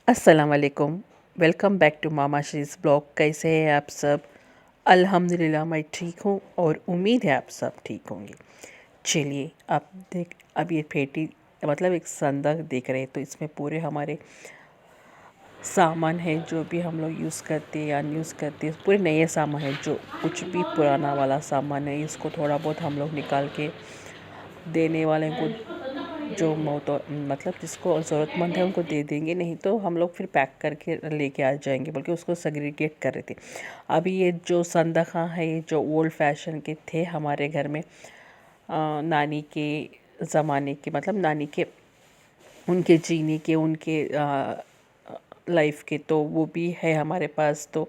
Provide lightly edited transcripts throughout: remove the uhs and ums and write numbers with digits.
अस्सलाम वालेकुम। Welcome back to mama she's blog. कैसे हैं आप सब? अल्हम्दुलिल्लाह मैं ठीक हूँ और उम्मीद है आप सब ठीक होंगे। चलिए अब ये पेटी मतलब एक संदक देख रहे हैं, तो इसमें पूरे हमारे सामान है जो भी हम लोग यूज़ करते हैं या यूज़ करते हैं, पूरे नए सामान है। जो कुछ भी पुराना वाला सामान है इसको थोड़ा बहुत हम लोग निकाल के देने वाले को, जो मतलब जिसको ज़रूरतमंद है उनको दे देंगे, नहीं तो हम लोग फिर पैक करके लेके आ जाएंगे, बल्कि उसको सेग्रीगेट कर रहे थे। अभी ये जो संदखा है, ये जो ओल्ड फैशन के थे हमारे घर में, नानी के ज़माने के, मतलब नानी के उनके जीने के, उनके लाइफ के, तो वो भी है हमारे पास। तो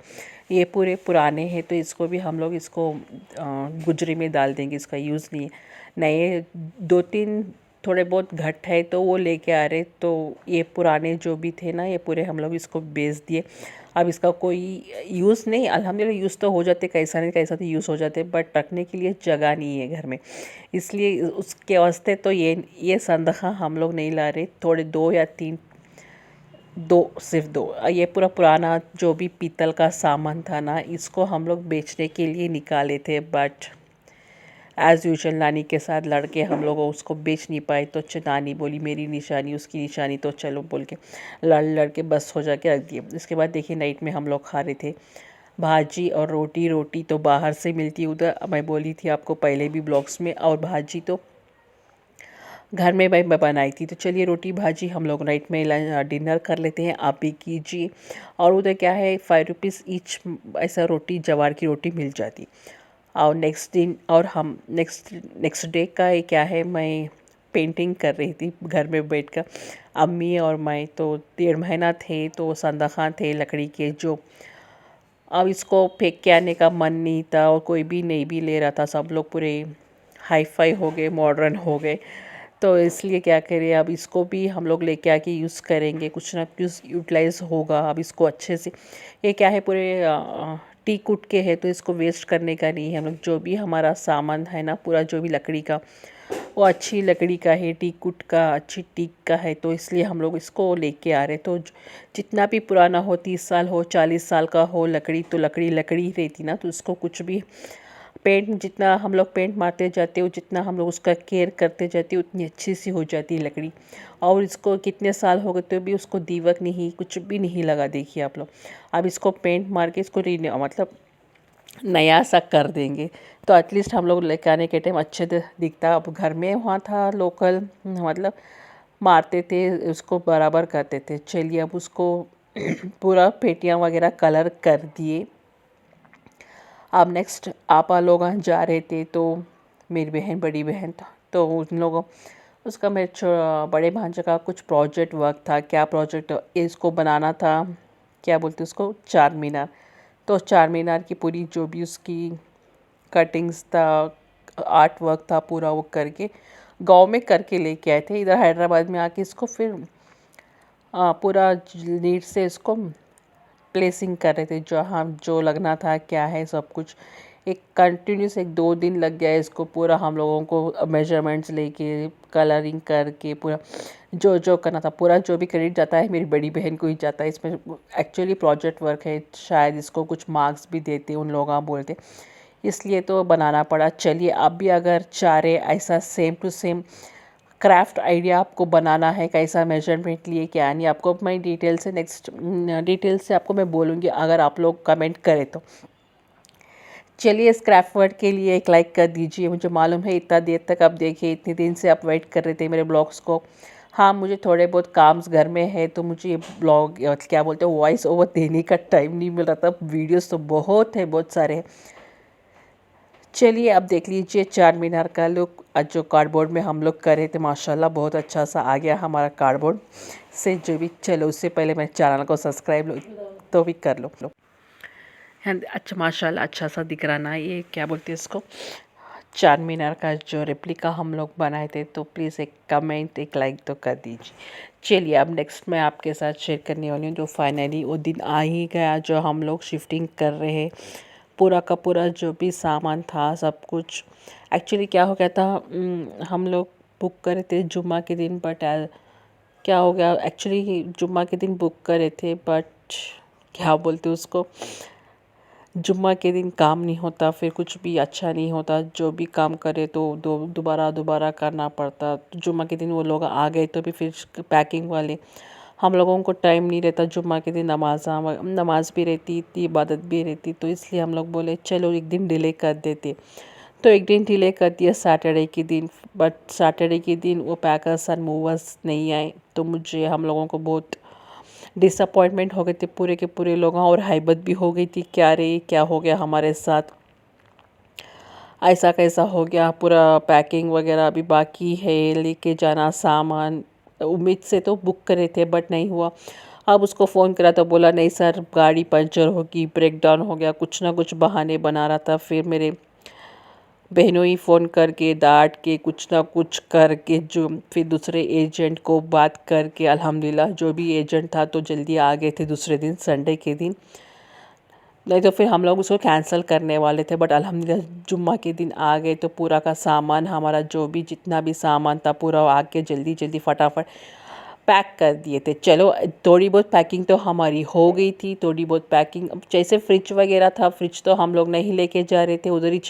ये पूरे पुराने हैं, तो इसको भी हम लोग इसको गुजरी में डाल देंगे। इसका यूज़ नहीं है। नए दो तीन थोड़े बहुत घट है तो वो लेके आ रहे, तो ये पुराने जो भी थे ना, ये पूरे हम लोग इसको बेच दिए। अब इसका कोई यूज़ नहीं, अल्हम्दुलिल्लाह यूज़ तो हो जाते, कैसा नहीं कैसा तो यूज़ हो जाते, बट रखने के लिए जगह नहीं है घर में। इसलिए उसके वास्ते तो ये संदखा हम लोग नहीं ला रहे। थोड़े दो या तीन, दो, सिर्फ दो, ये पूरा पुराना जो भी पीतल का सामान था ना, इसको हम लोग बेचने के लिए निकाले थे, बट एज़ यूजुअल नानी के साथ लड़के हम लोग उसको बेच नहीं पाए। तो नानी बोली मेरी निशानी उसकी निशानी, तो चलो बोल के लड़ लड़ के बस हो जाके रख दिए। इसके बाद देखिए नाइट में हम लोग खा रहे थे भाजी और रोटी। रोटी तो बाहर से मिलती उधर, मैं बोली थी आपको पहले भी ब्लॉग्स में, और भाजी तो घर में मैं बनाई थी। तो चलिए रोटी भाजी हम लोग नाइट में डिनर कर लेते हैं, आप भी कीजिए। और उधर क्या है, 5 रुपीज़ ईच ऐसा रोटी, जवार की रोटी मिल जाती। और नेक्स्ट दिन, और हम नेक्स्ट डे का ये क्या है, मैं पेंटिंग कर रही थी घर में बैठकर। अम्मी और मैं तो 1.5 महीना थे, तो संदखा थे लकड़ी के जो, अब इसको फेंक के आने का मन नहीं था और कोई भी नहीं भी ले रहा था। सब लोग पूरे हाई फाई हो गए, मॉडर्न हो गए, तो इसलिए क्या करें, अब इसको भी हम लोग लेके आके यूज़ करेंगे, कुछ ना कुछ यूटिलाइज़ होगा। अब इसको अच्छे से, ये क्या है पूरे टीक उट के है, तो इसको वेस्ट करने का नहीं है। हम लोग जो भी हमारा सामान है ना, पूरा जो भी लकड़ी का, वो अच्छी लकड़ी का है, टीक उट का, अच्छी टीक का है, तो इसलिए हम लोग इसको लेके आ रहे। तो जितना भी पुराना हो, 30 साल हो, 40 साल का हो लकड़ी, तो लकड़ी लकड़ी ही रहती ना, तो उसको कुछ भी पेंट, जितना हम लोग पेंट मारते जाते हो, जितना हम लोग उसका केयर करते जाते हो, उतनी अच्छी सी हो जाती है लकड़ी। और इसको कितने साल हो गए तो भी उसको दीवक नहीं, कुछ भी नहीं लगा, देखिए आप लोग। अब इसको पेंट मार के इसको मतलब नया सा कर देंगे, तो एटलीस्ट हम लोग लेके आने के टाइम अच्छे दिखता। अब घर में वहाँ था लोकल, मतलब मारते थे उसको, बराबर करते थे। चलिए अब उसको पूरा पेटियाँ वगैरह कलर कर दिए। अब नेक्स्ट आपा लोग जा रहे थे, तो मेरी बहन, बड़ी बहन था, तो उन लोगों उसका, मेरे बड़े भांजे का कुछ प्रोजेक्ट वर्क था। क्या प्रोजेक्ट, इसको बनाना था, क्या बोलते उसको, चार मीनार। तो चार मीनार की पूरी जो भी उसकी कटिंग्स था, आर्ट वर्क था, पूरा वो करके गांव में करके लेके आए थे। इधर हैदराबाद में आके इसको फिर पूरा नीट से इसको प्लेसिंग कर रहे थे, जहाँ जो लगना था क्या है सब कुछ। एक कंटिन्यूस 1-2 दिन लग गया इसको, पूरा हम लोगों को मेजरमेंट्स लेके, कलरिंग करके, पूरा जो जो करना था। पूरा जो भी क्रेडिट जाता है मेरी बड़ी बहन को ही जाता है इसमें। एक्चुअली प्रोजेक्ट वर्क है, शायद इसको कुछ मार्क्स भी देते उन लोग, बोलते, इसलिए तो बनाना पड़ा। चलिए आप भी अगर चाह रहे ऐसा same to same craft idea आपको बनाना है, कैसा मेजरमेंट लिए क्या नहीं, आपको मैं डिटेल से डिटेल से आपको मैं बोलूँगी, अगर आप लोग कमेंट करें तो। चलिए इस क्राफ्ट वर्ड के लिए एक लाइक कर दीजिए। मुझे मालूम है इतना देर तक आप देखिए, इतने दिन से आप वेट कर रहे थे मेरे ब्लॉग्स को। हाँ, मुझे थोड़े बहुत काम्स घर में है, तो मुझे ये ब्लॉग क्या बोलते हैं, वॉइस ओवर देने का टाइम नहीं मिल रहा था। वीडियोस तो बहुत है, बहुत सारे हैं। चलिए अब देख लीजिए चार मीनार का लुक। आज जो कार्डबोर्ड में हम लोग करे थे, माशाल्लाह बहुत अच्छा सा आ गया हमारा कार्डबोर्ड से जो भी। चलो उससे पहले मेरे चैनल को सब्सक्राइब तो भी कर लो। अच्छा माशाल्लाह अच्छा सा दिख रहा ना, ये क्या बोलते हैं इसको, चार मीनार का जो रेप्लिका हम लोग बनाए थे। तो प्लीज़ एक कमेंट, एक लाइक तो कर दीजिए। चलिए अब नेक्स्ट मैं आपके साथ शेयर करने वाली हूँ, जो फाइनली वो दिन आ ही गया जो हम लोग शिफ्टिंग कर रहे हैं। पूरा का पूरा जो भी सामान था सब कुछ, एक्चुअली क्या हो गया था, हम लोग बुक करे थे जुम्मा के दिन, बट क्या हो गया एक्चुअली जुम्मा के दिन बुक करे थे, बट क्या बोलते उसको, जुम्मा के दिन काम नहीं होता, फिर कुछ भी अच्छा नहीं होता, जो भी काम करे तो दोबारा दोबारा करना पड़ता। तो जुम्मा के दिन वो लोग आ गए तो भी फिर पैकिंग वाले, हम लोगों को टाइम नहीं रहता जुम्मा के दिन, नमाज भी रहती, इतनी इबादत भी रहती, तो इसलिए हम लोग बोले चलो एक दिन डिले कर देते। तो एक दिन डिले कर दिया सैटरडे के दिन, बट सैटरडे के दिन वो पैकर्स एंड मूवर्स नहीं आए, तो मुझे हम लोगों को बहुत डिसअपॉइंटमेंट हो गए थे पूरे के पूरे लोग, और हाइबत भी हो गई थी, क्या रे क्या हो गया हमारे साथ, ऐसा कैसा हो गया। पूरा पैकिंग वगैरह अभी बाकी है, लेके जाना सामान, उम्मीद से तो बुक करे थे बट नहीं हुआ। अब उसको फ़ोन करा तो बोला नहीं सर गाड़ी पंचर होगी, ब्रेक डाउन हो गया, कुछ ना कुछ बहाने बना रहा था। फिर मेरे बहनों ही फ़ोन करके डांट के कुछ ना कुछ करके जो फिर दूसरे एजेंट को बात करके अल्हम्दुलिल्लाह जो भी एजेंट था तो जल्दी आ गए थे दूसरे दिन संडे के दिन, नहीं तो फिर हम लोग उसको कैंसिल करने वाले थे, बट अल्हम्दुलिल्लाह जुम्मा के दिन आ गए तो पूरा का सामान हमारा जो भी जितना भी सामान था पूरा आके जल्दी जल्दी फटाफट पैक कर दिए थे। चलो थोड़ी बहुत पैकिंग तो हमारी हो गई थी, थोड़ी बहुत पैकिंग जैसे फ्रिज वगैरह था, फ्रिज तो हम लोग नहीं लेके जा रहे थे, उधर ही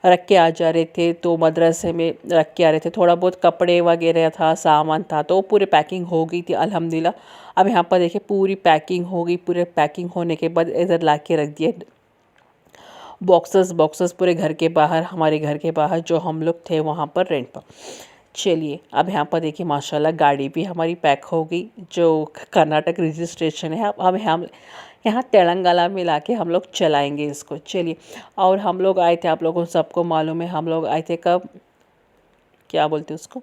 रख के आ जा रहे थे, तो मदरसे में रख के आ रहे थे। थोड़ा बहुत कपड़े वगैरह था, सामान था, तो पूरी पैकिंग हो गई थी अल्हम्दुलिल्लाह। अब यहाँ पर देखिए पूरी पैकिंग हो गई, पूरे पैकिंग होने के बाद इधर ला के रख दिए बॉक्सेस बॉक्सेस पूरे घर के बाहर, हमारे घर के बाहर जो हम लोग थे वहाँ पर रेंट पर। चलिए अब यहाँ पर देखिए माशाल्लाह गाड़ी भी हमारी पैक हो गई, जो कर्नाटक रजिस्ट्रेशन है। अब हम यहाँ तेलंगाना में लाके हम लोग चलाएंगे इसको। चलिए, और हम लोग आए थे, आप लोगों को सबको मालूम है, हम लोग आए थे कब, क्या बोलते उसको,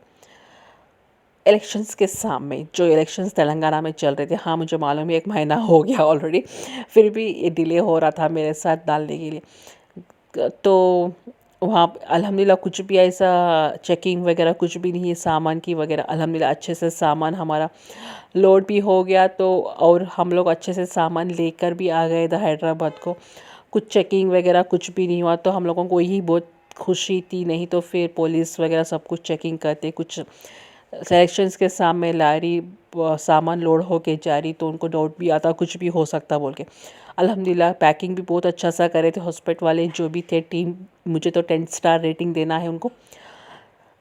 इलेक्शंस के सामने, जो इलेक्शंस तेलंगाना में चल रहे थे। हाँ मुझे मालूम है 1 महीना हो गया ऑलरेडी, फिर भी ये डिले हो रहा था मेरे साथ डालने के लिए। तो वहाँ अल्हम्दुलिल्लाह कुछ भी ऐसा चेकिंग वगैरह कुछ भी नहीं है सामान की वगैरह, अल्हम्दुलिल्लाह अच्छे से सामान हमारा लोड भी हो गया। तो और हम लोग अच्छे से सामान लेकर भी आ गए था हैदराबाद को, कुछ चेकिंग वगैरह कुछ भी नहीं हुआ, तो हम लोगों को यही बहुत खुशी थी। नहीं तो फिर पुलिस वगैरह सब कुछ चेकिंग करते, कुछ सेलेक्शंस के सामने लारी सामान लोड होके जा रही, तो उनको डाउट भी आता कुछ भी हो सकता बोल के। अल्हम्दुलिल्लाह पैकिंग भी बहुत अच्छा सा करे थे हॉस्पिटल वाले जो भी थे टीम, मुझे तो 10 स्टार रेटिंग देना है उनको,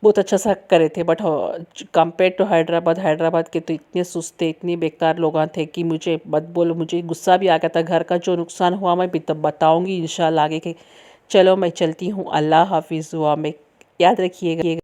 बहुत अच्छा सा करे थे। बट कंपेयर टू हैदराबाद के तो इतने सुस्त थे, इतने बेकार लोग थे कि मुझे मत बोलो, मुझे गुस्सा भी आ गया था। घर का जो नुकसान हुआ मैं तब बताऊँगी इंशाल्लाह आगे के। चलो मैं चलती हूँ, अल्लाह हाफिज़, दुआ में याद रखिएगा।